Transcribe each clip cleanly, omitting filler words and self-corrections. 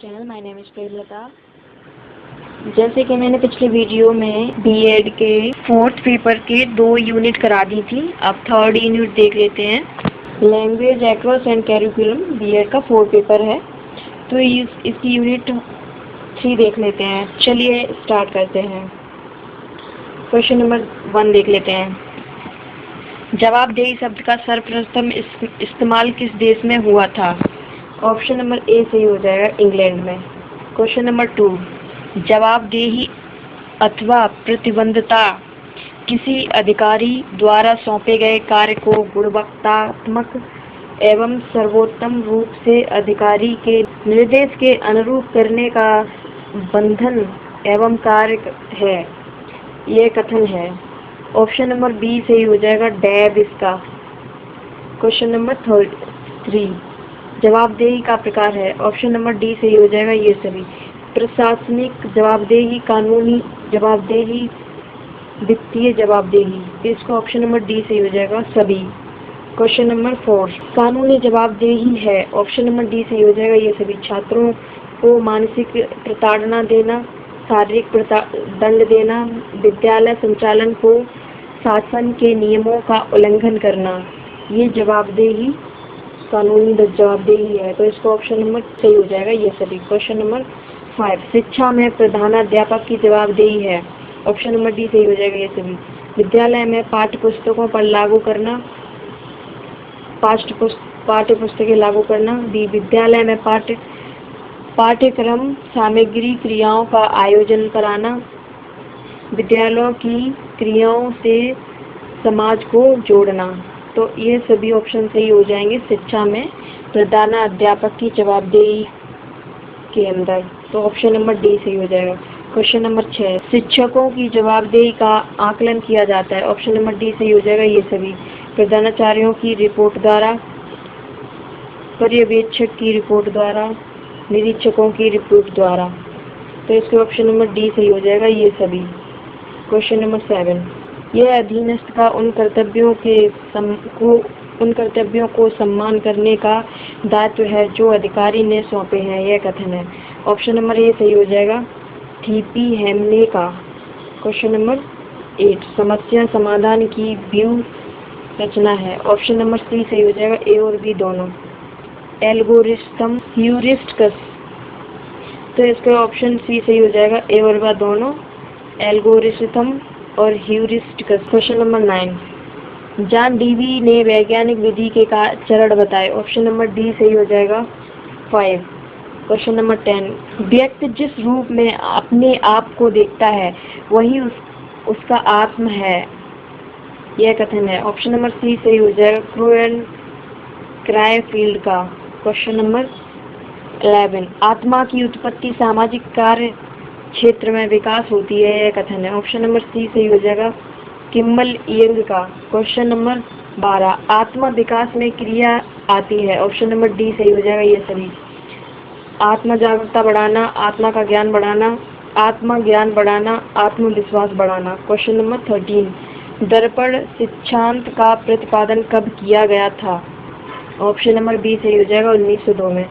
Channel my name is Premlata. जैसे कि मैंने पिछले वीडियो में बीएड के फोर्थ पेपर के 2 यूनिट करा दी थी, अब थर्ड यूनिट देख लेते हैं। Language across and curriculum BEd का 4 पेपर है, तो इसकी यूनिट 3 देख लेते हैं। चलिए स्टार्ट करते हैं। क्वेश्चन नंबर 1 देख लेते हैं। जवाबदेही शब्द का सर्वप्रथम इस्तेमाल किस देश में हुआ था? ऑप्शन नंबर ए सही हो जाएगा, इंग्लैंड में। क्वेश्चन नंबर 2, जवाबदेही अथवा प्रतिबद्धता किसी अधिकारी द्वारा सौंपे गए कार्य को गुणवत्तात्मक एवं सर्वोत्तम रूप से अधिकारी के निर्देश के अनुरूप करने का बंधन एवं कार्य है, यह कथन है। ऑप्शन नंबर बी सही हो जाएगा, डैब इसका। क्वेश्चन नंबर 3, जवाबदेही का प्रकार है। ऑप्शन नंबर डी सही हो जाएगा, ये सभी। प्रशासनिक जवाबदेही, कानूनी जवाबदेही, वित्तीय जवाबदेही, इसको ऑप्शन नंबर डी सही हो जाएगा, सभी। क्वेश्चन नंबर 4, कानूनी जवाबदेही है। ऑप्शन नंबर डी सही हो जाएगा, ये सभी। छात्रों को मानसिक प्रताड़ना देना, शारीरिक दंड देना, विद्यालय संचालन को शासन के नियमों का उल्लंघन करना, ये जवाबदेही कानूनी जवाबदेही है, तो इसको ऑप्शन नंबर सही हो जाएगा, ये सभी। क्वेश्चन नंबर 5, शिक्षा में प्रधानाध्यापक की जवाबदेही है। ऑप्शन नंबर डी सही हो जाएगा, ये सभी। विद्यालय में पाठ्य पुस्तकों पर लागू करना, पाठ्य पुस्तकें लागू करना। डी, विद्यालय में पाठ्यक्रम सामग्री क्रियाओं का आयोजन कराना, विद्यालयों की क्रियाओं से समाज को जोड़ना, तो ये सभी ऑप्शन सही हो जाएंगे शिक्षा में प्रधानाध्यापक की जवाबदेही के अंदर, तो ऑप्शन नंबर डी सही हो जाएगा। क्वेश्चन नंबर 6, शिक्षकों की जवाबदेही का आकलन किया जाता है। ऑप्शन नंबर डी सही हो जाएगा, ये सभी। प्रधानाचार्यों की रिपोर्ट द्वारा, पर्यवेक्षक की रिपोर्ट द्वारा, निरीक्षकों की रिपोर्ट द्वारा, तो इसके ऑप्शन नंबर डी सही हो जाएगा, ये सभी। क्वेश्चन नंबर 7, यह अधीनस्थ का उन कर्तव्यों को सम्मान करने का दायित्व है जो अधिकारी ने सौंपे हैं, यह कथन है। ऑप्शन नंबर ए सही हो जाएगा, थीपी हेमने का। क्वेश्चन नंबर 8, समस्या समाधान की व्यूह रचना है। ऑप्शन नंबर सी सही हो जाएगा, ए और बी दोनों। एल्गोरिथम, ह्यूरिस्टिक्स, तो इसका ऑप्शन सी सही हो जाएगा, ए और बी दोनों, एल्गोरिथम और heuristics. Question number 9, John Dewey ने वैज्ञानिक विधि के चरण बताए। ऑप्शन नंबर डी सही हो जाएगा, 5। क्वेश्चन नंबर 10, व्यक्ति जिस रूप में अपने आप को देखता है वही उसका आत्म है, यह कथन है। ऑप्शन नंबर सी सही हो जाएगा, क्रू एंड क्रायफील्ड का। क्वेश्चन नंबर 11, आत्मा की उत्पत्ति सामाजिक कार्य क्षेत्र में विकास होती है, यह कथन है। ऑप्शन नंबर सी सही हो जाएगा, किम्बल यंग का। क्वेश्चन नंबर 12, आत्मा विकास में क्रिया आती है। ऑप्शन नंबर डी सही हो जाएगा, ये सभी। आत्मा जागरूकता बढ़ाना, आत्मा का ज्ञान बढ़ाना, आत्मा ज्ञान बढ़ाना, आत्मविश्वास बढ़ाना। क्वेश्चन नंबर 13, दर्पण सिद्धांत का प्रतिपादन कब किया गया था? ऑप्शन नंबर बी सही हो जाएगा, 1902 में।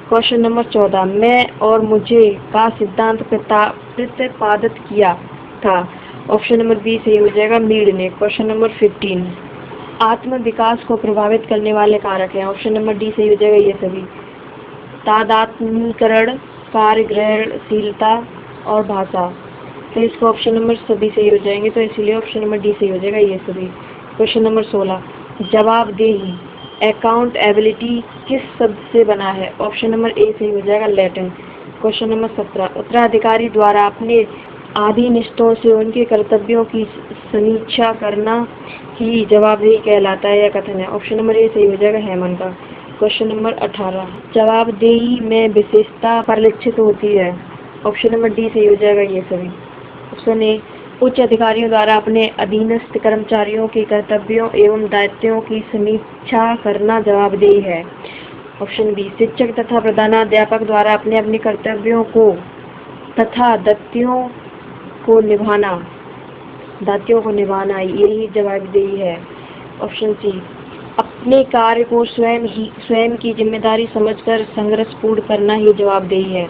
क्वेश्चन नंबर 14, मैं और मुझे का सिद्धांत प्रतिपादित किया था। ऑप्शन नंबर बी सही हो जाएगा, मीड ने। क्वेश्चन नंबर 15, आत्म विकास को प्रभावित करने वाले कारक हैं। ऑप्शन नंबर डी सही हो जाएगा, ये सभी। तादात्म्यीकरण, कार्य ग्रहणशीलता और भाषा, तो इसको ऑप्शन नंबर सभी सही हो जाएंगे, तो इसीलिए ऑप्शन नंबर डी सही हो जाएगा, ये सभी। क्वेश्चन नंबर 16, जवाबदेही अकाउंटेबिलिटी किस शब्द से बना है? ऑप्शन नंबर ए सही हो जाएगा, लैटिन। क्वेश्चन नंबर 17, उत्तराधिकारी द्वारा अपने अधीनस्थों से उनके कर्तव्यों की समीक्षा करना ही जवाबदेही कहलाता है, यह कथन है। ऑप्शन नंबर ए सही हो जाएगा, हेमन का। क्वेश्चन नंबर 18, जवाबदेही में विशेषता परिलक्षित होती है। ऑप्शन नंबर डी सही हो जाएगा, ये सभी। ऑप्शन ए, उच्च अधिकारियों द्वारा अपने अधीनस्थ कर्मचारियों के कर्तव्यों एवं दायित्वों की समीक्षा करना जवाबदेही है। ऑप्शन बी, शिक्षक तथा प्रधानाध्यापक द्वारा अपने अपने कर्तव्यों को तथा दायित्वों को निभाना, यही जवाबदेही है। ऑप्शन सी, अपने कार्य को स्वयं की जिम्मेदारी समझकर संघर्षपूर्ण करना ही जवाबदेही है।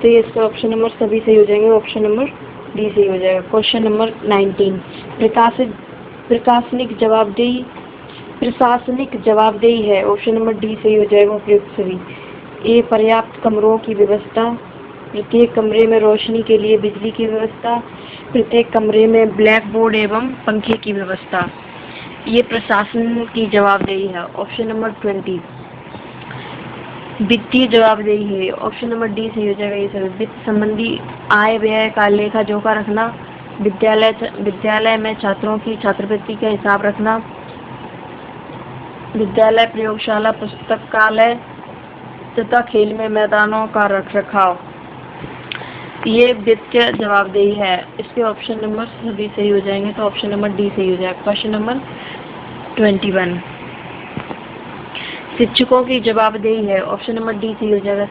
तो ये इसका ऑप्शन नंबर सभी सही हो जाएंगे, ऑप्शन नंबर डी सही हो जाएगा। क्वेश्चन नंबर 19, प्रशासनिक जवाबदेही है, ऑप्शन नंबर डी सही हो जाएगा उपयुक्त सभी। ए पर्याप्त कमरों की व्यवस्था, प्रत्येक कमरे में रोशनी के लिए बिजली की व्यवस्था, प्रत्येक कमरे में ब्लैक बोर्ड एवं पंखे की व्यवस्था, ये प्रशासन की जवाबदेही है, ऑप्शन नंबर 20। वित्तीय जवाबदेही है, ऑप्शन नंबर डी सही हो जाएगा ये सभी। वित्त संबंधी आय व्यय का लेखा जोखा रखना, विद्यालय में छात्रों की छात्रवृत्ति का हिसाब रखना, विद्यालय प्रयोगशाला पुस्तकालय तथा खेल में मैदानों का रखरखाव, ये वित्तीय जवाबदेही है। इसके ऑप्शन नंबर सभी सही हो जाएंगे, तो ऑप्शन नंबर डी सही हो जाएगा। क्वेश्चन नंबर 21, शिक्षकों की जवाबदेही है, ऑप्शन नंबर डी सही हो जाएगा,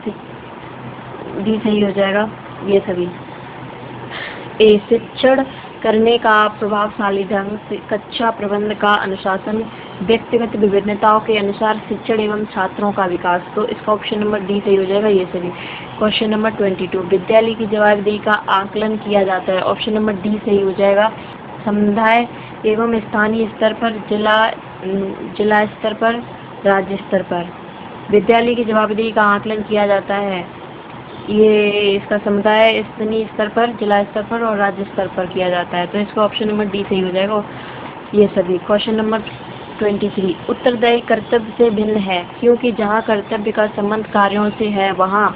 डी सही हो जाएगा ये सभी। ए शिक्षण करने का प्रभावशाली ढंग से, कक्षा प्रबंध का अनुशासन, व्यक्तिगत विभिन्नताओं के अनुसार शिक्षण एवं छात्रों का विकास, तो इसका ऑप्शन नंबर डी सही हो जाएगा ये सभी। क्वेश्चन नंबर 22, विद्यालय की जवाबदेही का आकलन किया जाता है, ऑप्शन नंबर डी सही हो जाएगा। समुदाय एवं स्थानीय स्तर पर, जिला स्तर पर, राज्य स्तर पर विद्यालय की जवाबदेही का आकलन किया जाता है, ये इसका समुदाय स्थानीय स्तर पर, जिला स्तर पर और राज्य स्तर पर किया जाता है, तो इसका ऑप्शन नंबर डी सही हो जाएगा ये सभी। क्वेश्चन नंबर 23, उत्तरदायी कर्तव्य से भिन्न है, क्योंकि जहाँ कर्तव्य का संबंध कार्यों से है वहाँ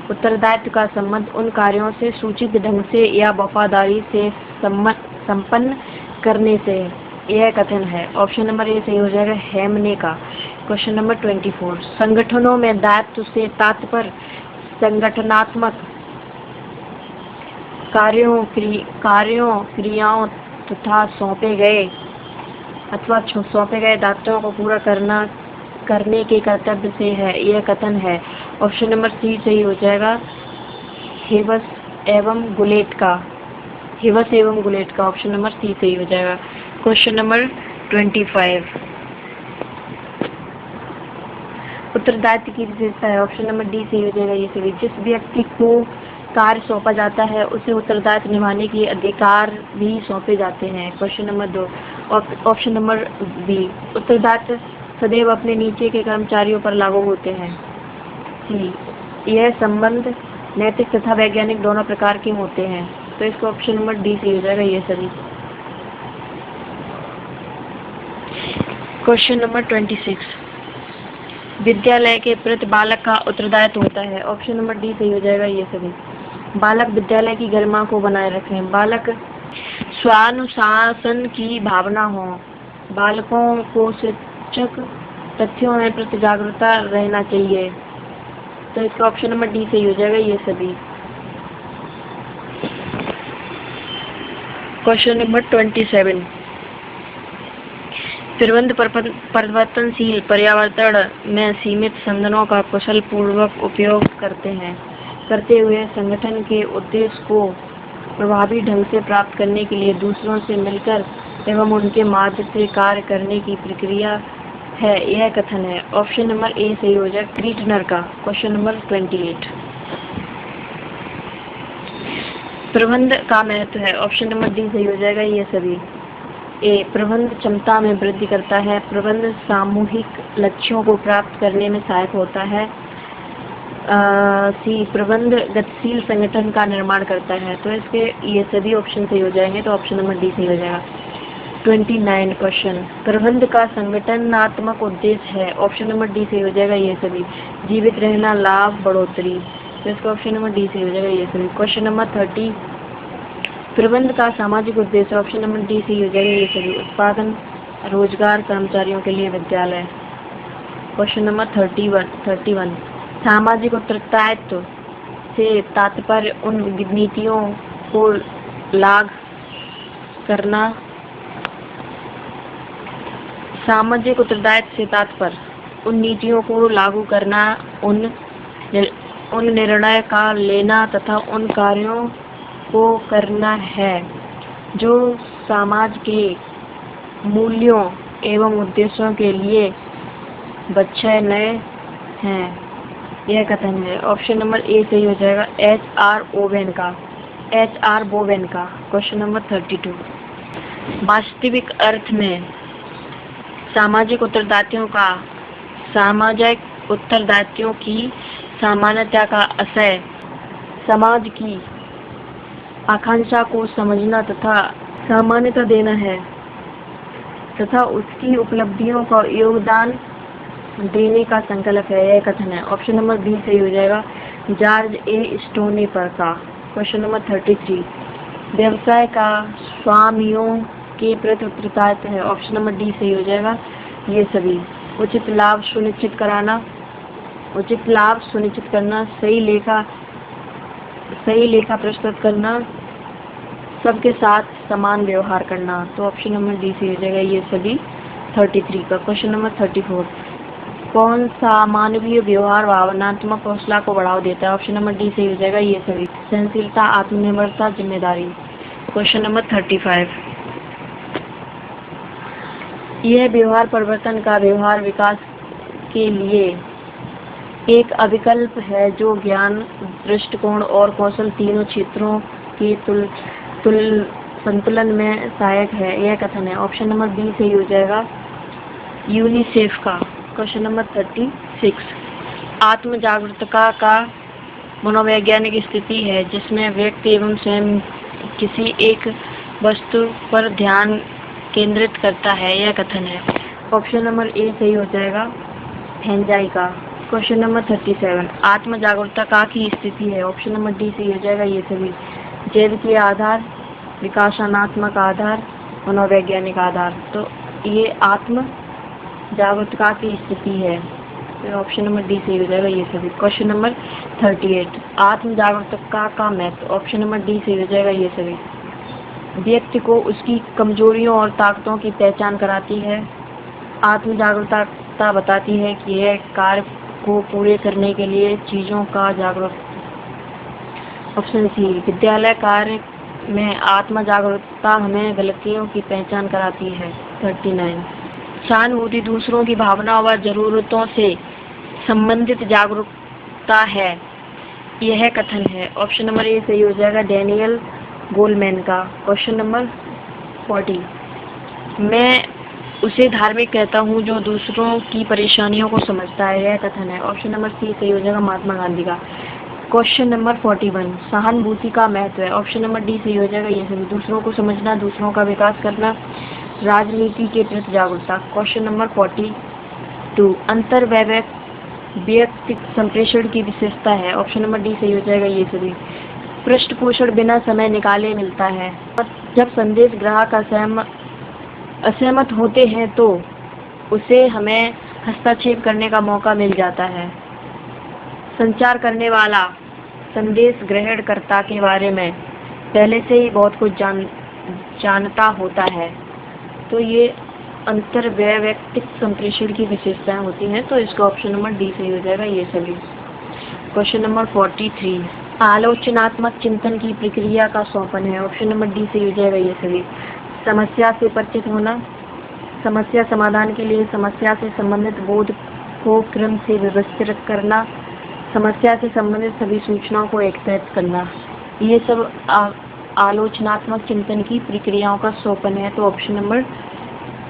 उत्तरदायित्व का संबंध उन कार्यों से सूचित ढंग से या वफादारी से संपन्न करने से, यह कथन है, ऑप्शन नंबर ए सही हो जाएगा हेमने का। क्वेश्चन नंबर 24, संगठनों में दायित्व से तात्पर्य संगठनात्मक कार्यों क्रियाओं तथा सौंपे गए दायित्वों को पूरा करने के कर्तव्य से है, यह कथन है, ऑप्शन नंबर सी सही हो जाएगा हिवस एवं गुलेट का, ऑप्शन नंबर सी सही हो जाएगा। क्वेश्चन नंबर 25, उत्तरदायित्व की विशेषता है, ऑप्शन नंबर डी सही हो जाएगा ये सभी। जिस व्यक्ति को कार्य सौंपा जाता है उसे उत्तरदायित्व निभाने के अधिकार भी सौंपे जाते हैं। Question number 2, option number B, उत्तरदायित्व सदैव अपने नीचे के कर्मचारियों पर लागू होते हैं। सी, यह संबंध नैतिक तथा वैज्ञानिक दोनों प्रकार के होते हैं, तो इसका ऑप्शन नंबर डी सही हो जाएगा ये सभी। क्वेश्चन नंबर 26, विद्यालय के प्रति बालक का उत्तरदायित्व होता है, ऑप्शन नंबर डी सही हो जाएगा ये सभी। बालक विद्यालय की गरिमा को बनाए रखें, बालक स्वानुशासन की भावना हो, बालकों को शिक्षक तथ्यों में प्रति जागरूकता रहना चाहिए, तो इसका ऑप्शन नंबर डी सही हो जाएगा ये सभी। क्वेश्चन नंबर 27, प्रबंध परिवर्तनशील पर्यावरण में सीमित संसाधनों का कुशल पूर्वक उपयोग करते हुए संगठन के उद्देश्य को प्रभावी ढंग से प्राप्त करने के लिए दूसरों से मिलकर एवं उनके माध्यम से कार्य करने की प्रक्रिया है, यह कथन है, ऑप्शन नंबर ए सही हो जाएगा क्रीटनर का। क्वेश्चन नंबर 28, प्रबंध का महत्व है, ऑप्शन नंबर डी सही हो जाएगा ये सभी। ए, प्रबंध क्षमता में वृद्धि करता है, प्रबंध सामूहिक लक्ष्यों को प्राप्त करने में सहायक होता है। सी, प्रबंध गतिशील संगठन का निर्माण करता है, तो इसके ये सभी ऑप्शन सही हो जाएंगे, तो ऑप्शन नंबर डी सही हो जाएगा। 29 क्वेश्चन, प्रबंध का संगठनात्मक उद्देश्य है, ऑप्शन नंबर डी सही हो जाएगा ये सभी। जीवित रहना, लाभ, बढ़ोतरी, तो इसका ऑप्शन नंबर डी सही हो जाएगा ये सभी। क्वेश्चन नंबर 30, प्रबंध का सामाजिक उद्देश्य, ऑप्शन नंबर डी सही हो जाएगा ये सभी। उत्पादन, रोजगार, कर्मचारियों के लिए विद्यालय। क्वेश्चन नंबर 31, सामाजिक उत्तरदायित्व से तात्पर्य उन नीतियों को लागू करना, सामाजिक उत्तरदायित्व से तात्पर्य उन नीतियों को लागू करना, उन निर्णय का लेना तथा उन कार्यों को करना है जो समाज के मूल्यों एवं उद्देश्यों के लिए बच्चे नए हैं, यह कथन है। ऑप्शन नंबर ए सही हो जाएगा, एच आर बोवेन का। क्वेश्चन नंबर 32, वास्तविक अर्थ में सामाजिक उत्तरदायित्वों की सामान्यता का आशय समाज की आकांक्षा को समझना तथा सामान्यता देना है तथा उसकी उपलब्धियों का योगदान देने का संकल्प है, यह कथन है। ऑप्शन नंबर बी सही हो जाएगा, जॉर्ज ए स्टोनेपर का। क्वेश्चन नंबर 33, व्यवसाय का स्वामियों के प्रति उत्तरदायित्व है। ऑप्शन नंबर डी सही हो जाएगा, ये सभी। उचित लाभ सुनिश्चित करना, सही लेखा प्रस्तुत करना, सबके साथ समान व्यवहार करना। तो ऑप्शन नंबर डी सही हो जाएगा, ये सभी 33 का। क्वेश्चन नंबर 34, कौन सा मानवीय व्यवहार भावनात्मक हौसला को बढ़ावा देता है। ऑप्शन नंबर डी सही हो जाएगा, ये सभी। सहनशीलता, आत्मनिर्भरता, जिम्मेदारी। क्वेश्चन नंबर 35, यह व्यवहार परिवर्तन का व्यवहार विकास के लिए एक अभिकल्प है जो ज्ञान, दृष्टिकोण और कौशल तीनों क्षेत्रों के संतुलन में सहायक है, यह कथन है। ऑप्शन नंबर बी सही हो जाएगा, यूनिसेफ का। क्वेश्चन नंबर 36, आत्म जागरूकता का मनोवैज्ञानिक स्थिति है जिसमें व्यक्ति एवं स्वयं किसी एक वस्तु पर ध्यान केंद्रित करता है, यह कथन है। ऑप्शन नंबर ए सही हो जाएगा, हेंजाई का। क्वेश्चन नंबर 37, आत्म जागरूकता की स्थिति है। ऑप्शन नंबर डी सही हो जाएगा, ये सभी। जैविकीय आधार, विकासात्मक आधार, मनोवैज्ञानिक आधार। तो ये आत्म जागरूकता की स्थिति है, तो ऑप्शन नंबर डी सही हो जाएगा, ये सभी। क्वेश्चन नंबर 38, आत्म जागरूकता का महत्व। ऑप्शन नंबर डी सही हो जाएगा, ये सभी। व्यक्ति को उसकी कमजोरियों और ताकतों की पहचान कराती है। आत्म जागरूकता बताती है कि यह कार्य को पूरे करने के लिए चीजों का जागरूक। ऑप्शन सी, विद्यालय कार्य में आत्म जागरूकता हमें गलतियों की पहचान कराती है। 39, सहानुभूति दूसरों की भावनाओं व जरूरतों से संबंधित जागरूकता है, यह कथन है। ऑप्शन नंबर ए सही हो जाएगा, डैनियल गोलमैन का। क्वेश्चन नंबर 40, मैं उसे धार्मिक कहता हूँ जो दूसरों की परेशानियों को समझता है, यह कथन है। ऑप्शन नंबर सी सही हो जाएगा, महात्मा गांधी का। क्वेश्चन नंबर 41, सहानुभूति का महत्व है। ऑप्शन नंबर डी सही हो जाएगा, ये सभी। दूसरों को समझना, दूसरों का विकास करना, राजनीति के प्रति जागरूकता। क्वेश्चन नंबर 42, अंतर वैयक्तिक संप्रेषण की विशेषता है। ऑप्शन नंबर डी सही हो जाएगा, ये सभी। पृष्ठपोषण बिना समय निकाले मिलता है। जब संदेश ग्राहक असहमत होते हैं तो उसे हमें हस्तक्षेप करने का मौका मिल जाता है। संचार करने वाला संदेश ग्रहणकर्ता के बारे में पहले से ही बहुत कुछ जानता होता है। तो ये अंतर वैयक्तिक संप्रेषण की विशेषताएं होती हैं। तो इसका ऑप्शन नंबर डी सही हो जाएगा, ये सभी। क्वेश्चन नंबर 43, आलोचनात्मक चिंतन की प्रक्रिया का सोपान है। ऑप्शन नंबर डी सही हो जाएगा, ये सभी। समस्या से परिचित होना, समस्या समाधान के लिए समस्या से संबंधित बोध को क्रम से व्यवस्थित करना, समस्या से संबंधित सभी सूचनाओं को एकत्रित करना, ये सब आलोचनात्मक चिंतन की प्रक्रियाओं का सोपान है। तो ऑप्शन नंबर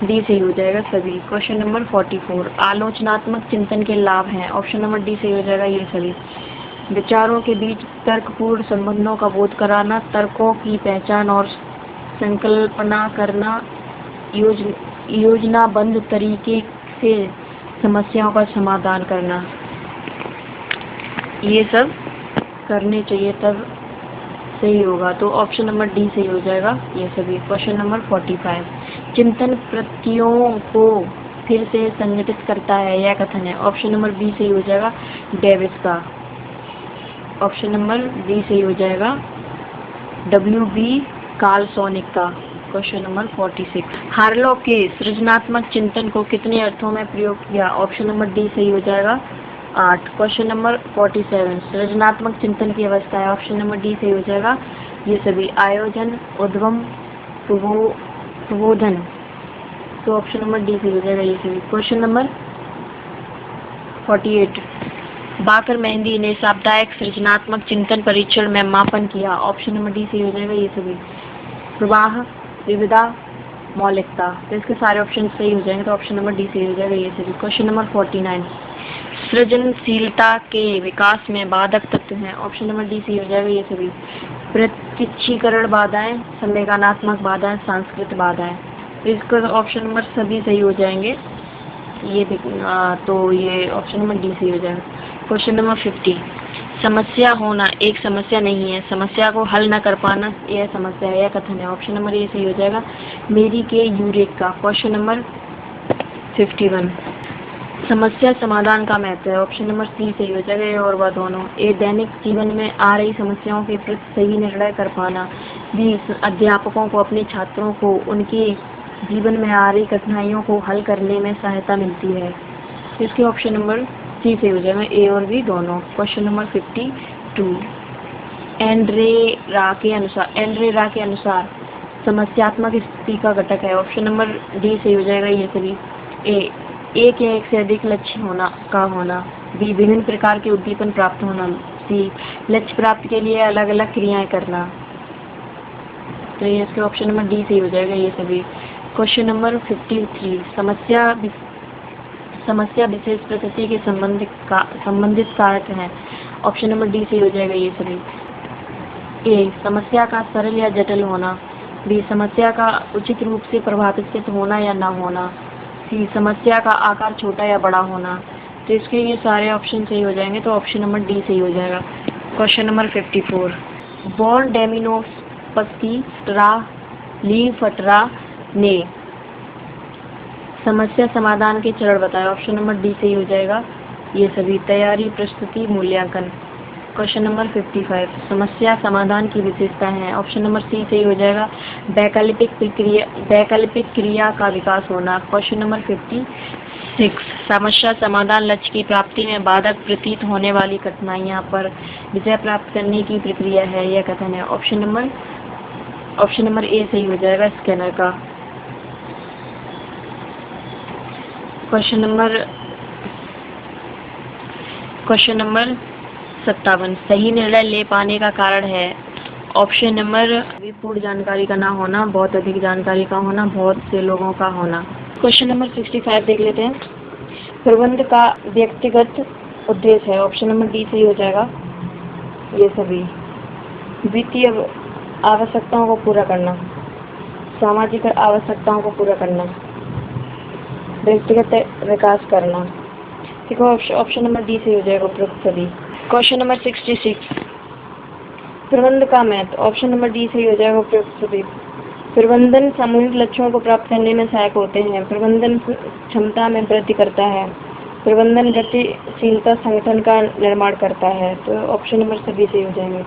डी सही हो जाएगा, सभी। क्वेश्चन नंबर 44, आलोचनात्मक चिंतन के लाभ हैं। ऑप्शन नंबर डी सही हो जाएगा, ये सभी। विचारों के बीच तर्कपूर्ण संबंधों का बोध कराना, तर्कों की पहचान और संकल्पना करना, योजनाबद्ध तरीके से समस्याओं का समाधान करना, ये सब करने चाहिए, तब सही होगा। तो ऑप्शन नंबर डी सही हो जाएगा, ये सभी। क्वेश्चन नंबर 45, चिंतन प्रक्रियाओं को फिर से संगठित करता है, यह कथन है। ऑप्शन नंबर बी सही हो जाएगा, डेविस का। ऑप्शन नंबर बी सही हो जाएगा, W.B. कार्लसोनिक का। क्वेश्चन नंबर 46, हार्लो के सृजनात्मक चिंतन को कितने अर्थों में प्रयोग किया। ऑप्शन नंबर डी सही हो जाएगा, 8। क्वेश्चन नंबर 47, सृजनात्मक चिंतन की अवस्था है। ऑप्शन नंबर डी सही हो जाएगा, ये सभी। आयोजन, उद्गम, प्रबोधन। तो ऑप्शन नंबर डी सही हो जाएगा, ये सभी। Question number 48। बाकर मेहंदी ने साप्ताहिक सृजनात्मक चिंतन परीक्षण में मापन किया। ऑप्शन नंबर डी सही हो जाएगा ये सभी। प्रवाह, विविधता, मौलिकता, तो इसके सारे ऑप्शन सही हो जाएंगे, तो ऑप्शन नंबर डी सही हो जाएगा ये सभी। Question number 49। सृजनशीलता के विकास में बाधक तत्व हैं। ऑप्शन नंबर डी सही हो जाएगा ये सभी। प्रत्यक्षीकरण बाधाएं, संवेगानात्मक बाधाएं, सांस्कृतिक बाधाएं, तो इसका ऑप्शन नंबर सभी सही हो जाएंगे। ये तो ये ऑप्शन नंबर डी सही हो जाएगा। Question number 50। समस्या होना एक समस्या नहीं है, समस्या को हल न कर पाना यह समस्या है, यह कथन है। ऑप्शन नंबर ए सही हो जाएगा। मेरी के यूरेका। Question number 51। समस्या समाधान का महत्व है। ऑप्शन नंबर सी सही हो जाएगा, ये और वह दोनों। ए दैनिक जीवन में आ रही समस्याओं के प्रति सही निर्णय कर पाना। बी अध्यापकों को अपने छात्रों को उनके जीवन में आ रही कठिनाइयों को हल करने में सहायता मिलती है। इसके ऑप्शन नंबर सी से हो जाएगा, ए और बी दोनों। Question number 52। एंड्रे रा के अनुसार समस्यात्मक स्थिति का घटक है। ऑप्शन नंबर डी सही हो जाएगा ये सभी। ए एक या एक से अधिक लक्ष्य होना। बी विभिन्न प्रकार के उद्दीपन प्राप्त होना। सी लक्ष्य प्राप्ति के लिए अलग अलग क्रियाएं करना। तो ये इसके ऑप्शन नंबर डी सही हो जाएगा ये सभी। Question number 53। समस्या विशेष प्रकृति के संबंधित कारक हैं। ऑप्शन नंबर डी सही हो जाएगा ये सभी। ए समस्या का सरल या जटिल होना। बी समस्या का उचित रूप से प्रभावित होना या न होना। सी समस्या का आकार छोटा या बड़ा होना। तो इसके ये सारे ऑप्शन सही हो जाएंगे, तो ऑप्शन नंबर डी सही हो जाएगा। Question number 54। वॉन डेमिनोस्की ली फटरा ने समस्या समाधान के चरण बताए। ऑप्शन नंबर डी सही हो जाएगा ये सभी। तैयारी, प्रस्तुति, मूल्यांकन। Question number 55। समस्या समाधान की विशेषता है। ऑप्शन नंबर सी सही हो जाएगा। वैकल्पिक क्रिया का विकास होना। Question number 56। समस्या समाधान लक्ष्य की प्राप्ति में बाधक प्रतीत होने वाली कठिनाइयां पर विजय प्राप्त करने की प्रक्रिया है, यह कथन है। ऑप्शन नंबर ए सही हो जाएगा स्कैनर का। Question number 57। सही निर्णय ले पाने का कारण है। ऑप्शन नंबर पूर्ण जानकारी का ना होना, बहुत अधिक जानकारी का होना, बहुत से लोगों का होना। क्वेश्चन नंबर 65 देख लेते हैं। प्रबंध का व्यक्तिगत उद्देश्य है। ऑप्शन नंबर डी सही हो जाएगा ये सभी। वित्तीय आवश्यकताओं को पूरा करना, सामाजिक आवश्यकताओं को पूरा करना, व्यक्तिगत विकास करना। ठीक है, ऑप्शन नंबर डी सही हो जाएगा उपरोक्त सभी। Question number 66। प्रबंध का महत्व। ऑप्शन नंबर डी सही हो जाएगा उपरोक्त सभी। प्रबंधन सामूहिक लक्ष्यों को प्राप्त करने में सहायक होते हैं। प्रबंधन क्षमता में वृद्धि करता है। प्रबंधन गतिशीलता संगठन का निर्माण करता है। तो ऑप्शन नंबर सभी सही हो जाएंगे।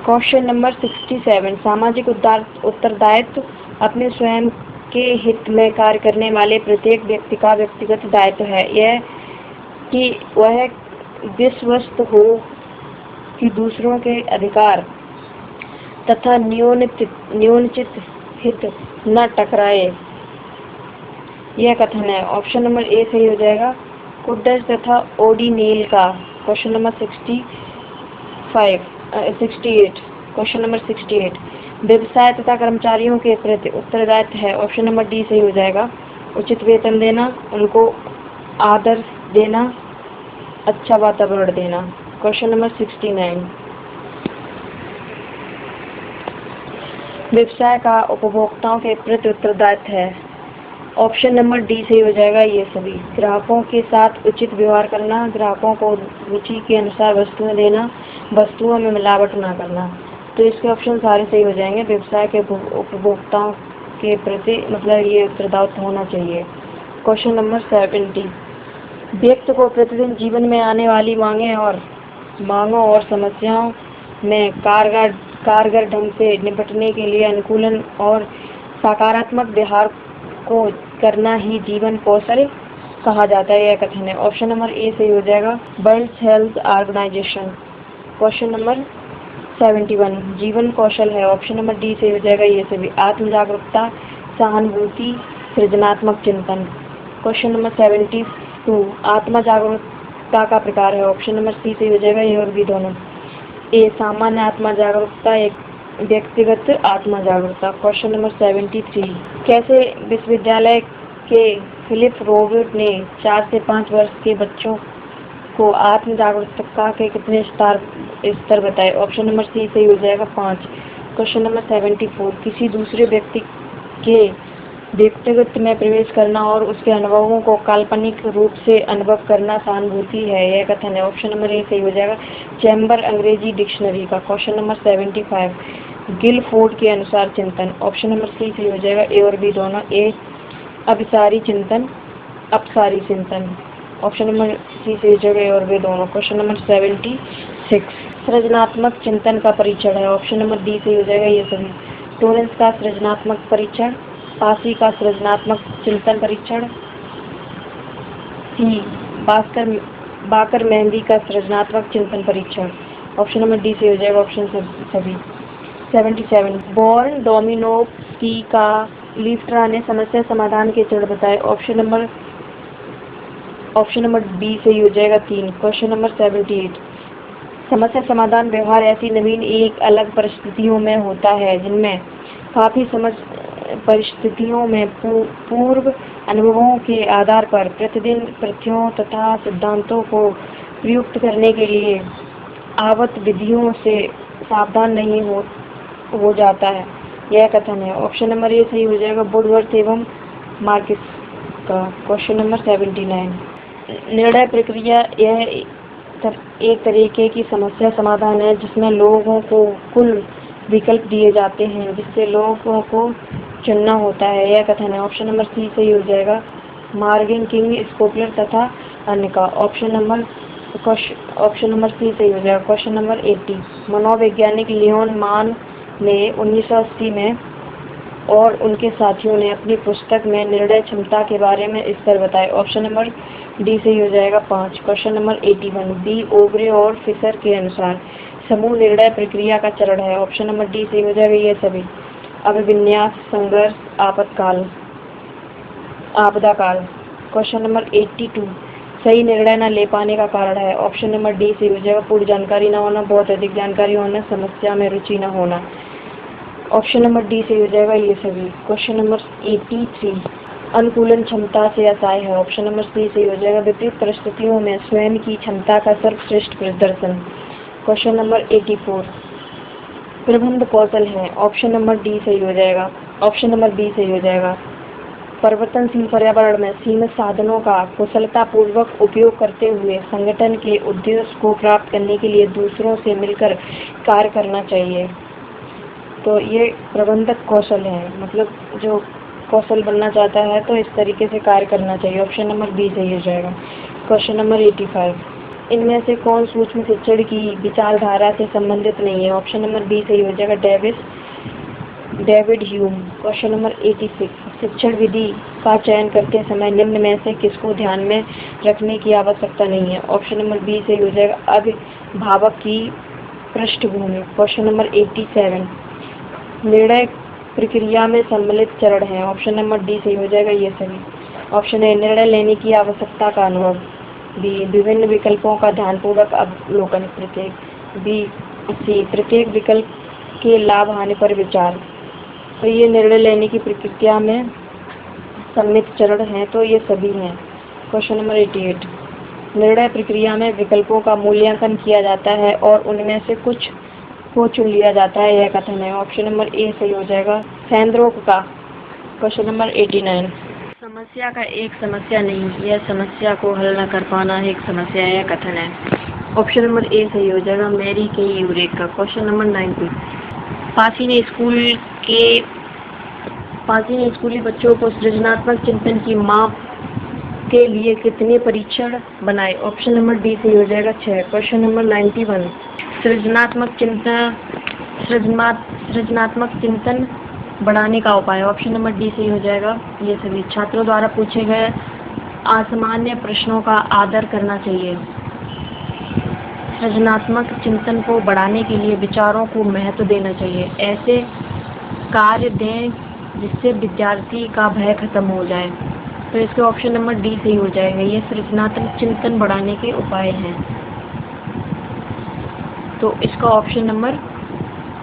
Question number 67। सामाजिक उत्तरदायित्व अपने स्वयं के हित में कार्य करने वाले प्रत्येक व्यक्ति का व्यक्तिगत दायित्व है। यह कि वह विश्वस्त हो कि दूसरों के अधिकार तथा न्यूनचित हित न टकराए, यह कथन है। ऑप्शन नंबर ए सही हो जाएगा। कुड्डर तथा ओडिनेल का। Question number 68। Question number 68। व्यवसाय तथा कर्मचारियों के प्रति उत्तरदायित्व है। ऑप्शन नंबर डी सही हो जाएगा। उचित वेतन देना, उनको आदर देना, अच्छा वातावरण देना। Question number 69। व्यवसाय का उपभोक्ताओं के प्रति उत्तरदायित्व है। ऑप्शन नंबर डी सही हो जाएगा ये सभी। ग्राहकों के साथ उचित व्यवहार करना, ग्राहकों को रुचि के अनुसार वस्तुएं देना, वस्तुओं में मिलावट ना करना। तो इसके ऑप्शन सारे सही हो जाएंगे। व्यवसाय के उपभोक्ताओं के प्रति मतलब ये उत्तरदायित्व होना चाहिए। Question number 70। व्यक्ति को प्रतिदिन जीवन में आने वाली मांगों और समस्याओं में कारगर ढंग से निपटने के लिए अनुकूलन और सकारात्मक व्यवहार को करना ही जीवन कौशल कहा जाता है, यह कथन है। ऑप्शन नंबर ए सही हो जाएगा। World health organisation. Question number 71। जीवन कौशल है। ऑप्शन नंबर डी सही हो जाएगा ये सभी। आत्म जागरूकता, सहानुभूति, सृजनात्मक चिंतन। क्वेश्चन नंबर 2 आत्मा जागरूकता का प्रकार है। ऑप्शन नंबर सी सही हो जाएगा, ए और बी दोनों। ए सामान्य आत्मा जागरूकता, एक व्यक्तिगत आत्मा जागरूकता। क्वेश्चन नंबर 73 कैसे विश्वविद्यालय के फिलिप रोबर्ट ने 4 से 5 वर्ष के बच्चों को आत्म जागरूकता के कितने स्तर बताए। ऑप्शन नंबर सी सही हो जाएगा, 5। क्वेश्चन नंबर 74 किसी दूसरे व्यक्ति के व्यक्तिगत में प्रवेश करना और उसके अनुभवों को काल्पनिक रूप से अनुभव करना सहानुभूति है, यह कथन है। ऑप्शन नंबर ए सही हो जाएगा, चैम्बर अंग्रेजी डिक्शनरी का। क्वेश्चन नंबर 75 गिलफोर्ड के अनुसार चिंतन। ऑप्शन नंबर सी सही हो जाएगा, ए और बी दोनों। ए अभिसारी चिंतन, अपसारी चिंतन। ऑप्शन नंबर सी सही हो जाएगा, ए और बी दोनों। क्वेश्चन नंबर 76 सृजनात्मक चिंतन का परीक्षण है। ऑप्शन नंबर डी सही हो जाएगा, ये सभी। टोरेंस का सृजनात्मक परीक्षण, पासी का सृजनात्मक चिंतन परीक्षण, सी बाकर मेहंदी का सृजनात्मक चिंतन परीक्षण। ऑप्शन नंबर डी से हो जाएगा, ऑप्शन सभी। 77 बॉर्न डोमिनोव्स्की का लीफ्ट्रा ने समस्या समाधान के चरण बताए। ऑप्शन नंबर बी सही हो जाएगा, 3। क्वेश्चन नंबर 78 समस्या समाधान व्यवहार ऐसी नवीन एक अलग परिस्थितियों में होता है जिनमें काफी समझ परिस्थितियों में पूर्व अनुभवों के आधार पर प्रतिदिन तथ्यों तथा सिद्धांतों को प्रयुक्त करने के लिए आवत विधियों से सावधान नहीं हो जाता है, यह कथन है। ऑप्शन नंबर ए सही हो जाएगा, वुडवर्थ एवं मार्किस का। क्वेश्चन नंबर 79 निर्णय प्रक्रिया यह एक तरीके की समस्या समाधान है जिसमें लोगों को कुल विकल्प दिए जाते हैं जिससे लोगों को चुनना होता है, यह कथन है। ऑप्शन नंबर सी सही हो जाएगा, मार्विन किंग, स्कोपलर तथा अन्य का। ऑप्शन नंबर सी सही हो जाएगा। क्वेश्चन नंबर 80 मनोवैज्ञानिक लियोन मान ने 1980 में और उनके साथियों ने अपनी पुस्तक में निर्णय क्षमता के बारे में स्तर बताए। ऑप्शन नंबर डी सही हो जाएगा, 5। क्वेश्चन नंबर 81 बी ओब्रे और फिशर के अनुसार समूह निर्णय प्रक्रिया का चरण है। ऑप्शन नंबर डी सही हो जाएगा, ये सभी। अभिविन्यास, संघर्ष, आपदा काल। क्वेश्चन नंबर 82 सही निर्णय न ले पाने का कारण है। ऑप्शन नंबर डी सही हो जाएगा, पूर्ण जानकारी न होना, बहुत अधिक जानकारी होना, समस्या में रुचि न होना। ऑप्शन नंबर डी सही हो जाएगा, ये सभी। क्वेश्चन नंबर 83 अनुकूलन क्षमता से असहाय है। ऑप्शन नंबर सी सही हो जाएगा, विपरीत परिस्थितियों में स्वयं की क्षमता का सर्वश्रेष्ठ प्रदर्शन। क्वेश्चन नंबर 84 प्रबंध कौशल है। ऑप्शन नंबर डी सही हो जाएगा, ऑप्शन नंबर बी सही हो जाएगा। परिवर्तनशील पर्यावरण में सीमित साधनों का कुशलतापूर्वक उपयोग करते हुए संगठन के उद्देश्य को प्राप्त करने के लिए दूसरों से मिलकर कार्य करना चाहिए। तो ये प्रबंधक कौशल है, मतलब जो कौशल बनना चाहता है तो इस तरीके से कार्य करना चाहिए। ऑप्शन नंबर बी सही हो जाएगा। क्वेश्चन नंबर 85 इनमें से कौन सूक्ष्म शिक्षण की विचारधारा से संबंधित नहीं है। ऑप्शन नंबर बी सही हो जाएगा, डेविड ह्यूम। क्वेश्चन नंबर 86 शिक्षण विधि का चयन करते समय निम्न में से किसको ध्यान में रखने की आवश्यकता नहीं है। ऑप्शन नंबर बी सही हो जाएगा, अभिभावक की पृष्ठभूमि। क्वेश्चन नंबर 87 निर्णय प्रक्रिया में सम्मिलित चरण है। ऑप्शन नंबर डी सही हो जाएगा, ये सही। ऑप्शन ए निर्णय लेने की आवश्यकता का अनुभव, बी विभिन्न विकल्पों का ध्यानपूर्वक अवलोकन, प्रत्येक विकल्प के लाभ हानि पर विचार। तो ये निर्णय लेने की प्रक्रिया में सम्मिलित चरण हैं, तो ये सभी हैं। क्वेश्चन नंबर 88 निर्णय प्रक्रिया में विकल्पों का मूल्यांकन किया जाता है और उनमें से कुछ को चुन लिया जाता है, यह कथन है। ऑप्शन नंबर ए सही हो जाएगा, सैंड्रोक का। क्वेश्चन नंबर 89 समस्या का एक समस्या नहीं, यह समस्या को हल न कर पाना एक समस्या, यह कथन है। ऑप्शन नंबर ए सही हो जाएगा, मैरी के यूरेक का। क्वेश्चन नंबर 90 पासी ने स्कूली बच्चों को सृजनात्मक चिंतन की माप के लिए कितने परीक्षण बनाए। ऑप्शन नंबर डी सही हो जाएगा, 6। क्वेश्चन नंबर 91 सृजनात्मक चिंतन बढ़ाने का उपाय। ऑप्शन नंबर डी सही हो जाएगा, ये सभी। छात्रों द्वारा पूछे गए असामान्य प्रश्नों का आदर करना चाहिए। सृजनात्मक चिंतन को बढ़ाने के लिए विचारों को महत्व देना चाहिए। ऐसे कार्य दें जिससे विद्यार्थी का भय खत्म हो जाए। तो इसका ऑप्शन नंबर डी सही हो जाएगा। ये सृजनात्मक चिंतन बढ़ाने के उपाय हैं, तो इसका ऑप्शन नंबर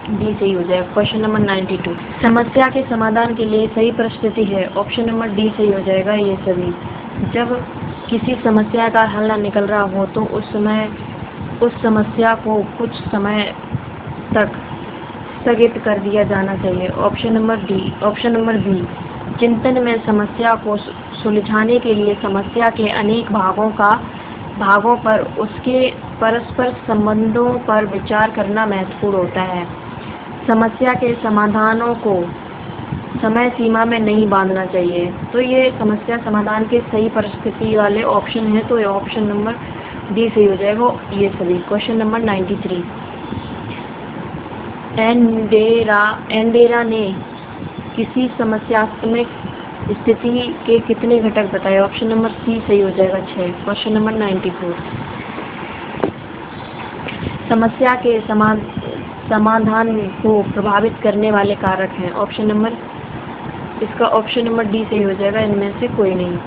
डी सही हो जाएगा। क्वेश्चन नंबर 92, समस्या के समाधान के लिए सही परिस्थिति है। ऑप्शन नंबर डी सही हो जाएगा। ये सभी, जब किसी समस्या का हल न निकल रहा हो तो उस समय उस समस्या को कुछ समय तक स्थगित कर दिया जाना चाहिए। Option number D. Option number B, चिंतन में समस्या को सुलझाने के लिए समस्या के अनेक भागों पर उसके परस्पर संबंधों पर विचार करना महत्वपूर्ण होता है। समस्या के समाधानों को समय सीमा में नहीं बांधना चाहिए। तो ये समस्या समाधान के सही परिस्थिति वाले ऑप्शन है, तो ये ऑप्शन नंबर डी सही हो जाएगा। ये सभी। क्वेश्चन नंबर 93, एंडेरा ने किसी समस्यात्मक स्थिति के कितने घटक बताए। ऑप्शन नंबर सी सही हो जाएगा, 6। क्वेश्चन नंबर 94, समस्या के समाधान को प्रभावित करने वाले कारक हैं। ऑप्शन नंबर, इसका ऑप्शन नंबर डी सही हो जाएगा, इनमें से कोई नहीं।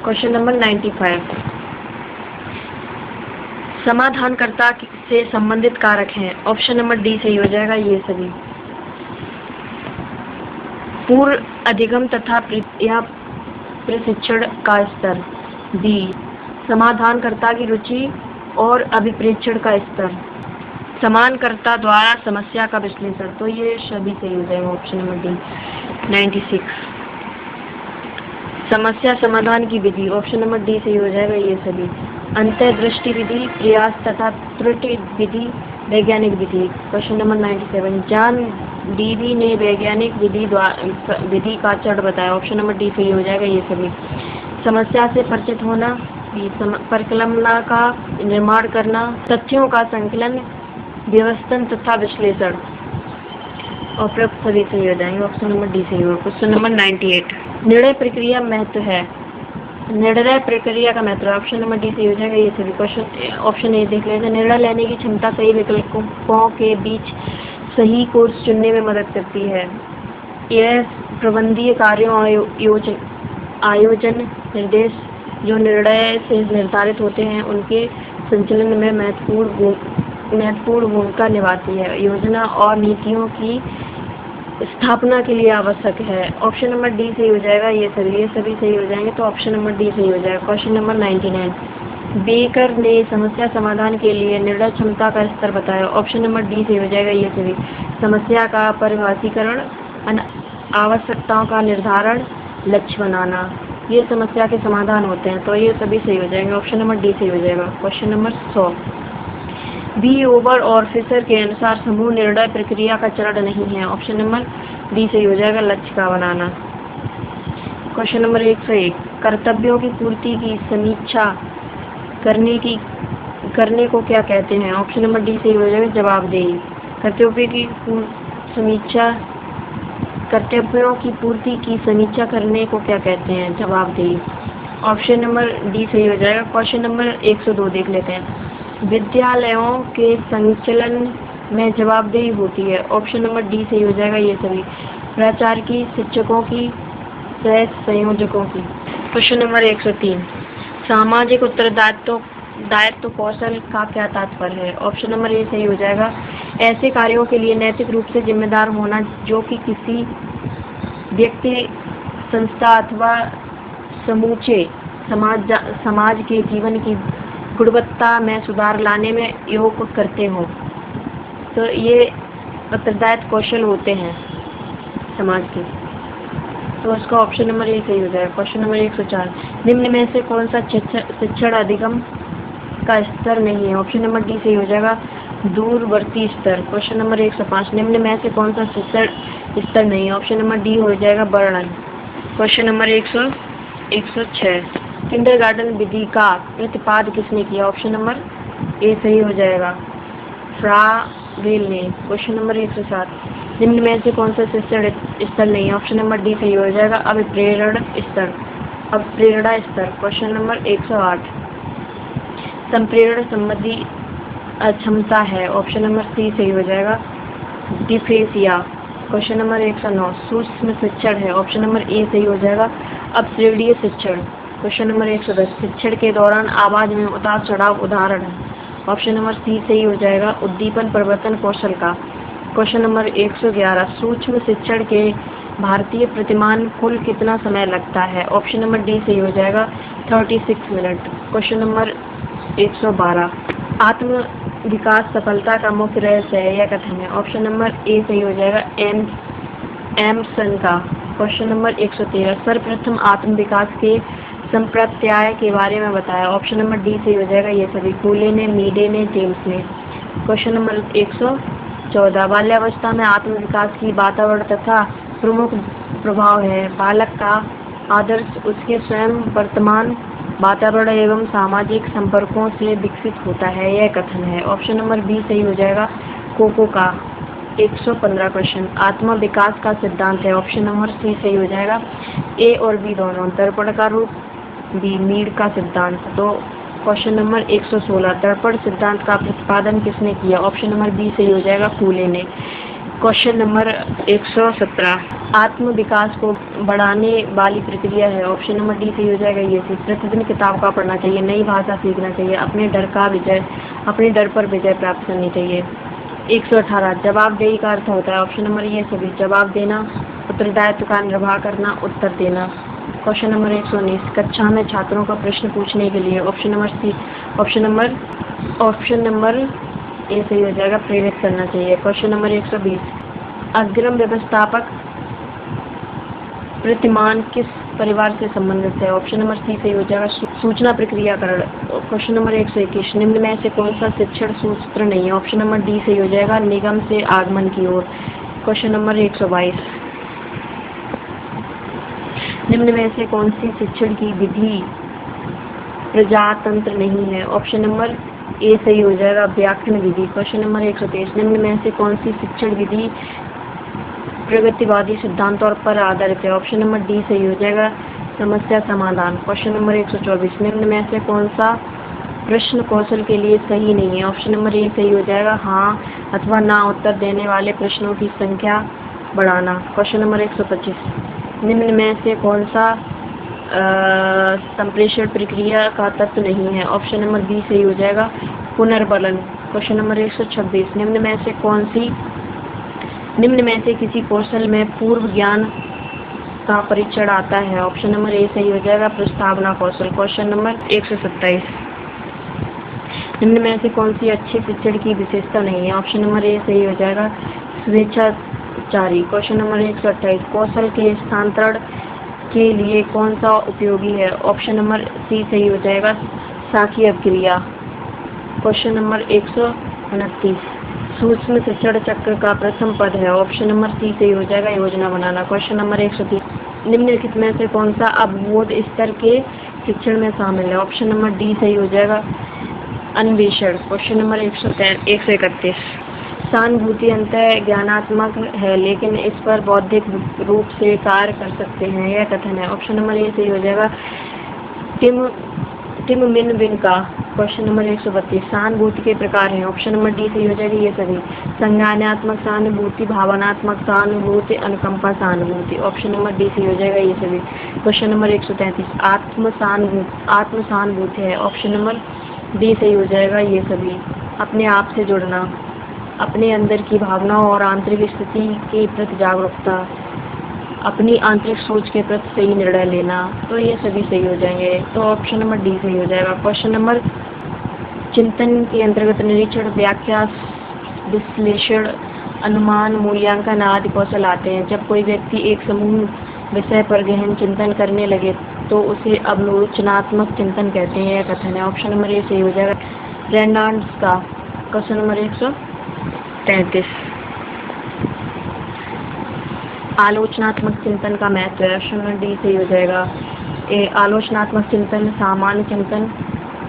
क्वेश्चन नंबर 95, समाधानकर्ता से संबंधित कारक हैं। ऑप्शन नंबर डी सही हो जाएगा। ये सभी। पूर्व अधिगम तथा या प्रशिक्षण का स्तर। बी, समाधानकर्ता की रुचि और अभिप्रेक्षण का स्तर। समाधानकर्ता द्वारा समस्या का विश्लेषण। तो ये सभी सही हो जाएगा। Option number D. 96, समस्या समाधान की विधि। ऑप्शन नंबर डी सही हो जाएगा। ये सभी। अंतर्दृष्टि विधि, प्रयास तथा त्रुटि विधि, वैज्ञानिक विधि। क्वेश्चन नंबर 97, जॉन डीवी ने वैज्ञानिक विधि का चरण बताया। ऑप्शन नंबर डी सही हो जाएगा। ये सभी। समस्या से परिचित होना, परिकल्पना का निर्माण करना, तथ्यों का संकलन, व्यवस्थन तथा विश्लेषण। उपयुक्त सभी सही हो जाएंगे। ऑप्शन नंबर डी सही होगा। क्वेश्चन नंबर 98, निर्णय प्रक्रिया महत्व है। निर्णय प्रक्रिया का महत्व। ऑप्शन नंबर डी सही हो जाएगा। ये सभी। क्वेश्चन ऑप्शन ए देख लेते हैं। निर्णय लेने की क्षमता सही विकल्पों के बीच सही कोर्स चुनने में मदद करती है। यह प्रबंधीय कार्यों आयोजन निर्देश जो निर्णय से निर्धारित होते हैं उनके संचालन में महत्वपूर्ण भूमिका निभाती है। योजना और नीतियों की स्थापना के लिए आवश्यक है। ऑप्शन नंबर डी सही हो जाएगा। ये सभी सही हो जाएंगे, तो ऑप्शन नंबर डी सही हो जाएगा। क्वेश्चन नंबर 99, बेकर ने समस्या समाधान के लिए निर्णय क्षमता का स्तर बताया। ऑप्शन नंबर डी सही हो जाएगा। ये सभी। समस्या का परिभाषीकरण, आवश्यकताओं का निर्धारण, लक्ष्य बनाना, ये समस्या के समाधान होते हैं, तो ये सभी सही हो जाएंगे। ऑप्शन नंबर डी सही हो जाएगा। क्वेश्चन नंबर 100, बी ओवर और फिशर के अनुसार समूह निर्णय प्रक्रिया का चरण नहीं है। ऑप्शन नंबर डी सही हो जाएगा, लक्ष्य का बनाना। क्वेश्चन नंबर 101, कर्तव्यों की पूर्ति की समीक्षा करने को क्या कहते हैं। ऑप्शन नंबर डी सही हो जाएगा, जवाबदेही। कर्तव्यों की पूर्ति की समीक्षा करने को क्या कहते हैं, जवाबदेही। ऑप्शन नंबर डी सही हो जाएगा। क्वेश्चन नंबर 102 देख लेते हैं। विद्यालयों के संचालन में जवाबदेही होती है। ऑप्शन नंबर डी सही हो जाएगा। ये सभी। प्राचार्य की, शिक्षकों की, सह संयोजकों की। क्वेश्चन नंबर 103, सामाजिक दायित्व कौशल का क्या तात्पर्य है। ऑप्शन नंबर ए सही हो जाएगा। ऐसे कार्यों के लिए नैतिक रूप से जिम्मेदार होना जो कि किसी व्यक्ति, संस्था अथवा समूचे समाज के जीवन की गुणवत्ता में सुधार लाने में योग करते हों। तो ये उत्तरदायित्व कौशल होते हैं समाज के, तो इसका ऑप्शन नंबर ए सही हो जाएगा। क्वेश्चन नंबर 104, निम्न में से कौन सा शिक्षण अधिगम का स्तर नहीं है। ऑप्शन नंबर डी सही हो जाएगा, दूरवर्ती स्तर। क्वेश्चन नंबर 105, निम्न में से कौन सा शिक्षण स्तर नहीं है। ऑप्शन नंबर डी हो जाएगा, वर्णन। क्वेश्चन नंबर 106, किंडरगार्टन विधि का प्रतिपादन किसने किया। ऑप्शन नंबर ए सही हो जाएगा, फ्रावेल ने। क्वेश्चन नंबर 107, निम्न में से कौन सा शिक्षण स्तर नहीं है। ऑप्शन नंबर डी सही हो जाएगा, अभिप्रेरणा स्तर। क्वेश्चन नंबर 108, संप्रेरण संबंधी अक्षमता है। ऑप्शन नंबर सी सही हो जाएगा, डिफ्रेसिया। क्वेश्चन नंबर 109 सूक्ष्म शिक्षण है। ऑप्शन नंबर ए सही हो जाएगा। अपश्रेणीय शिक्षण। क्वेश्चन नंबर 110 शिक्षण के दौरान आवाज में उतार चढ़ाव उदाहरण है। ऑप्शन नंबर सी सही हो जाएगा। उद्दीपन परिवर्तन कौशल का। क्वेश्चन नंबर 111 सूक्ष्म शिक्षण के भारतीय प्रतिमान कुल कितना समय लगता है। ऑप्शन नंबर डी सही हो जाएगा 36 मिनट। क्वेश्चन नंबर 112 आत्म विकास सफलता का मुख्य रहस्य है यह कथन है। ऑप्शन नंबर ए सही हो जाएगा एमसन का। क्वेश्चन नंबर 113 सर्वप्रथम आत्म विकास के संप्रत्याय के बारे में बताया। ऑप्शन नंबर डी सही हो जाएगा ये सभी फूले ने, मीडे ने, जेम्स ने। क्वेश्चन नंबर 114 बाल्यावस्था में आत्म विकास की वातावरण तथा प्रमुख प्रभाव है। बालक का आदर्श उसके स्वयं वर्तमान वातावरण एवं सामाजिक संपर्कों से विकसित होता है यह कथन है। ऑप्शन नंबर बी सही हो जाएगा कोको का। 115 क्वेश्चन आत्म विकास का सिद्धांत है। ऑप्शन नंबर सी सही हो जाएगा। ए और बी दोनों दर्पण का रूप, बी मीड का सिद्धांत। तो क्वेश्चन नंबर 116 दर्पण सिद्धांत का प्रतिपादन किसने किया। ऑप्शन नंबर बी सही हो जाएगा फूले ने। क्वेश्चन नंबर 117 आत्म विकास को बढ़ाने वाली प्रक्रिया है। ऑप्शन नंबर डी सही हो जाएगा ये सी प्रतिदिन किताब का पढ़ना चाहिए, नई भाषा सीखना चाहिए, अपने डर पर विजय प्राप्त करनी चाहिए। 118 जवाबदेही का अर्थ होता है। ऑप्शन नंबर ये सभी जवाब देना, उत्तरदायित्व का निर्वाह करना, उत्तर देना। क्वेश्चन नंबर 119 कक्षा में छात्रों का प्रश्न पूछने के लिए। Option number C option number A सही हो जाएगा प्रेरित करना चाहिए। क्वेश्चन नंबर 120 अग्रिम व्यवस्थापक प्रतिमान किस परिवार से संबंधित है। ऑप्शन नंबर सी सही हो जाएगा सूचना प्रक्रियाकरण। क्वेश्चन नंबर 121 निम्न में से कौन सा शिक्षण सूत्र नहीं है। ऑप्शन नंबर डी सही हो जाएगा निगम से आगमन की ओर। क्वेश्चन नंबर 122 निम्न में से कौन सी शिक्षण की विधि प्रजातंत्र नहीं है। ऑप्शन नंबर ए सही हो जाएगा व्याकरण विधि। क्वेश्चन नंबर 123 निम्न में से कौन सी शिक्षण विधि प्रगतिवादी सिद्धांतों पर आधारित है। ऑप्शन नंबर डी सही हो जाएगा समस्या समाधान। क्वेश्चन नंबर 124 निम्न में से कौन सा प्रश्न कौशल के लिए सही नहीं है। ऑप्शन नंबर ए सही हो जाएगा हाँ अथवा ना उत्तर देने वाले प्रश्नों की संख्या बढ़ाना। क्वेश्चन नंबर 125 निम्न में से कौन सा संप्रेषण प्रक्रिया का तत्व नहीं है। ऑप्शन नंबर बी सही हो जाएगा पुनर्बलन। क्वेश्चन नंबर 126 निम्न में से किसी कौशल में पूर्व ज्ञान का परीक्षण आता है। ऑप्शन नंबर ए सही हो जाएगा प्रस्तावना कौशल। क्वेश्चन नंबर 127 निम्न में से कौन सी अच्छे शिक्षण की विशेषता नहीं है। ऑप्शन नंबर ए सही हो जाएगा स्वेच्छाचारी। क्वेश्चन नंबर 128 कौशल के स्थानांतरण के लिए कौन सा उपयोगी है। ऑप्शन नंबर सी सही हो जाएगा साखी अभिक्रिया। क्वेश्चन नंबर 129 सूक्ष्म शिक्षण चक्र का प्रथम पद है। ऑप्शन नंबर सी सही हो जाएगा योजना बनाना। क्वेश्चन नंबर 130 निम्नलिखित में से कौन सा अवबोध स्तर के शिक्षण में शामिल है। ऑप्शन नंबर डी सही हो जाएगा अन्वेषण। क्वेश्चन नंबर 131 सहानुभूति अंतः ज्ञानात्मक है लेकिन इस पर बौद्धिक रूप से कार्य कर सकते हैं यह कथन है। ऑप्शन नंबर ए सही हो जाएगा टिम मिन विन का। क्वेश्चन नंबर 132 सहानुभूति के प्रकार हैं। ऑप्शन नंबर डी सही हो जाएगा ये सभी संज्ञानात्मक सहानुभूति, भावनात्मक सहानुभूति, अनुकंपा सहानुभूति। ऑप्शन नंबर डी सही हो जाएगा ये सभी। क्वेश्चन नंबर 133 आत्म सहानुभूति है। ऑप्शन नंबर डी सही हो जाएगा ये सभी अपने आप से जुड़ना, अपने अंदर की भावनाओं और आंतरिक स्थिति के प्रति जागरूकता, अपनी आंतरिक सोच के प्रति सही निर्णय लेना। तो ये सभी सही हो जाएंगे। तो ऑप्शन नंबर डी सही हो जाएगा। क्वेश्चन नंबर चिंतन के अंतर्गत निरीक्षण, व्याख्या, विश्लेषण, अनुमान, मूल्यांकन आदि कौशल आते हैं। जब कोई व्यक्ति एक समूह विषय पर गहन चिंतन करने लगे तो उसे अवलोचनात्मक चिंतन कहते हैं यह कथन है। ऑप्शन नंबर ए सही हो जाएगा रेनाल्ड्स का। क्वेश्चन नंबर 133 आलोचनात्मक चिंतन का महत्व है। ऑप्शन नंबर डी सही हो जाएगा। आलोचनात्मक चिंतन सामान्य चिंतन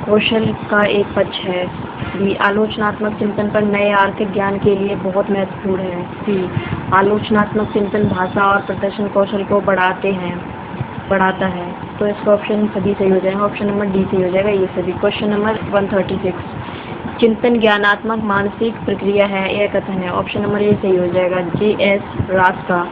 कौशल का एक पक्ष है। बी आलोचनात्मक चिंतन पर नए आर्थिक ज्ञान के लिए बहुत महत्वपूर्ण है। सी आलोचनात्मक चिंतन भाषा और प्रदर्शन कौशल को बढ़ाता है। तो इसका ऑप्शन सभी सही हो जाएगा। ऑप्शन नंबर डी सही हो जाएगा ये सभी। क्वेश्चन नंबर 136 चिंतन ज्ञानात्मक मानसिक प्रक्रिया है, यह कथन है। ऑप्शन नंबर ए सही हो जाएगा, JS रास का।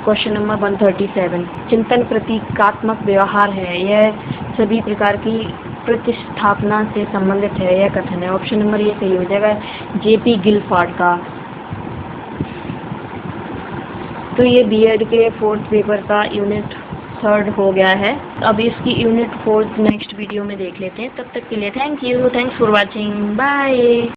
क्वेश्चन नंबर 137, चिंतन प्रतीकात्मक व्यवहार है, यह सभी प्रकार की प्रतिस्थापना से संबंधित है, यह कथन है। ऑप्शन नंबर ए सही हो जाएगा, JP गिलफॉर्ड का। तो ये बीएड के 4th पेपर का यूनिट 3rd हो गया है। अब इसकी यूनिट 4th नेक्स्ट वीडियो में देख लेते हैं। तब तक के लिए thank you, thanks for watching, bye.